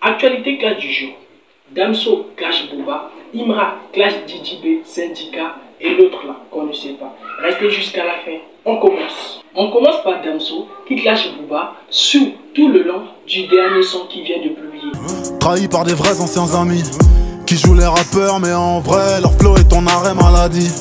Actualité clash du jour. Damso clash Booba, Imra clash DJB, Syndicat et l'autre là qu'on ne sait pas. Restez jusqu'à la fin. On commence. On commence par Damso qui clash Booba sur tout le long du dernier son qui vient de publier. Trahi par des vrais anciens amis qui jouent les rappeurs mais en vrai leur flow est ton arrêt maladie.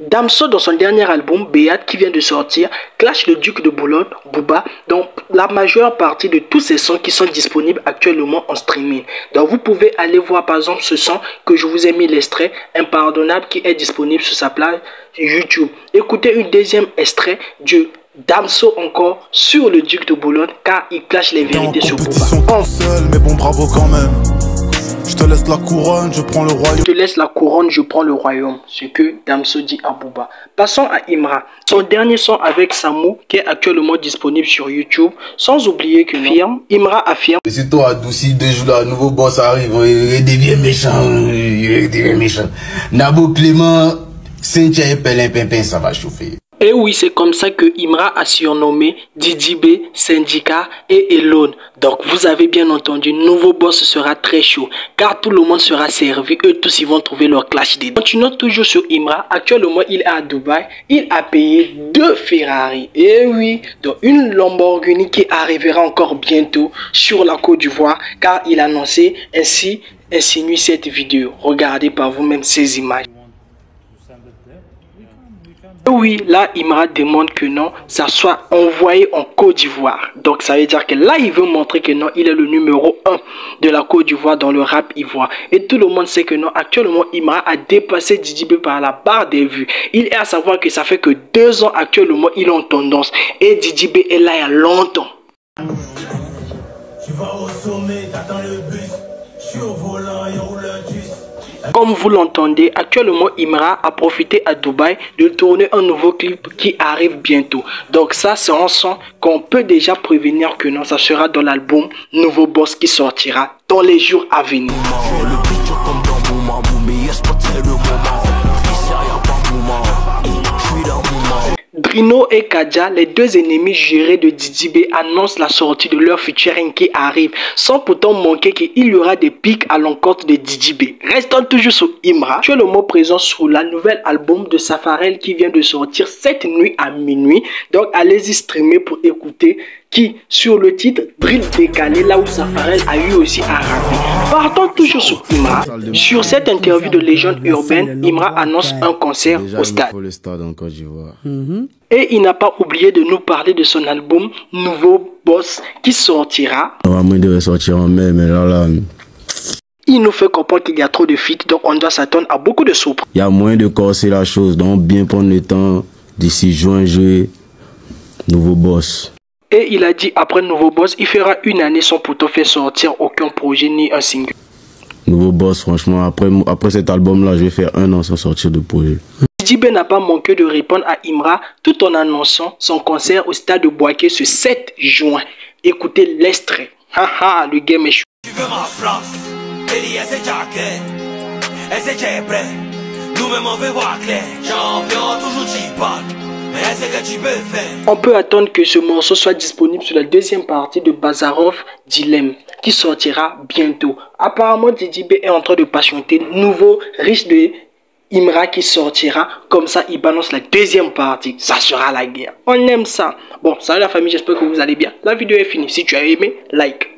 Damso dans son dernier album Béat qui vient de sortir clash le duc de Boulogne, Booba, dans la majeure partie de tous ces sons qui sont disponibles actuellement en streaming. Donc vous pouvez aller voir par exemple ce son que je vous ai mis l'extrait Impardonnable qui est disponible sur sa page YouTube. Écoutez un deuxième extrait de Damso encore sur le duc de Boulogne car il clash les vérités sur Booba. Seul, mais bon bravo quand même. Je te laisse la couronne, je prends le royaume. Je te laisse la couronne, je prends le royaume. Ce que Damso dit à Booba. Passons à Imra. Son dernier son avec Samou qui est actuellement disponible sur YouTube. Sans oublier que Imra affirme. C'est toi adouci 2 jours là, nouveau boss arrive, il devient méchant, Nabo Clément, Cynthia et Pelin Pimpin, ça va chauffer. Et oui, c'est comme ça que Imra a surnommé DJB, Syndicat et Elone. Donc vous avez bien entendu, nouveau boss sera très chaud car tout le monde sera servi, eux tous ils vont trouver leur clash dedans. Continuons toujours sur Imra, actuellement il est à Dubaï, il a payé 2 Ferrari. Et oui, donc une Lamborghini qui arrivera encore bientôt sur la Côte d'Ivoire car il a annoncé ainsi insinue cette vidéo. Regardez par vous-même ces images. Oui, là, Imra demande que non, ça soit envoyé en Côte d'Ivoire. Donc, ça veut dire que là, il veut montrer que non, il est le numéro 1 de la Côte d'Ivoire dans le rap ivoire. Et tout le monde sait que non, actuellement, Imra a dépassé DJB par la barre des vues. Il est à savoir que ça fait que 2 ans actuellement, il est en tendance. Et DJB est là il y a longtemps. Tu vas au sommet, t'attends le bus. Je suis au volant et roule le bus. Comme vous l'entendez, actuellement Imra a profité à Dubaï de tourner un nouveau clip qui arrive bientôt. Donc ça c'est un son qu'on peut déjà prévenir que non, ça sera dans l'album Nouveau Boss qui sortira dans les jours à venir. Drino et Kadja, les 2 ennemis jurés de DJB, annoncent la sortie de leur featuring qui arrive, sans pourtant manquer qu'il y aura des pics à l'encontre de DJB. Restons toujours sur Imra. Tu es le mot présent sur la nouvelle album de Safarel qui vient de sortir cette nuit à minuit. Donc allez-y streamer pour écouter qui sur le titre Drill décalé, là où Safarel a eu aussi à rapper. Partons toujours sur Imra. Sur cette interview de Légende Urbaine, Imra annonce un concert au stade. Et il n'a pas oublié de nous parler de son album Nouveau Boss qui sortira. Normalement il devait sortir en mai, mais là... Il nous fait comprendre qu'il y a trop de feats, donc on doit s'attendre à beaucoup de surprises. Il y a moyen de corser la chose, donc bien prendre le temps d'ici juin jouer Nouveau Boss. Et il a dit après Nouveau Boss, il fera 1 année sans pourtant faire sortir aucun projet ni un single. Nouveau Boss, franchement, après cet album-là, je vais faire 1 an sans sortir de projet. DJB n'a pas manqué de répondre à Imra tout en annonçant son concert au stade de Boaké ce 7 juin. Écoutez l'extrait. Haha, le game est chaud. Tu veux ma place? Eli, elle s'est jacket. Elle s'est déjà prêt. Nous-mêmes on veut voir clair. Champion, toujours t'y parle. Mais elle sait que tu peux faire. On peut attendre que ce morceau soit disponible sur la 2e partie de Bazarov Dilemme qui sortira bientôt. Apparemment, DJB est en train de patienter. Nouveau riche de Imra qui sortira. Comme ça, il balance la 2e partie. Ça sera la guerre. On aime ça. Bon, salut la famille, j'espère que vous allez bien. La vidéo est finie. Si tu as aimé, like.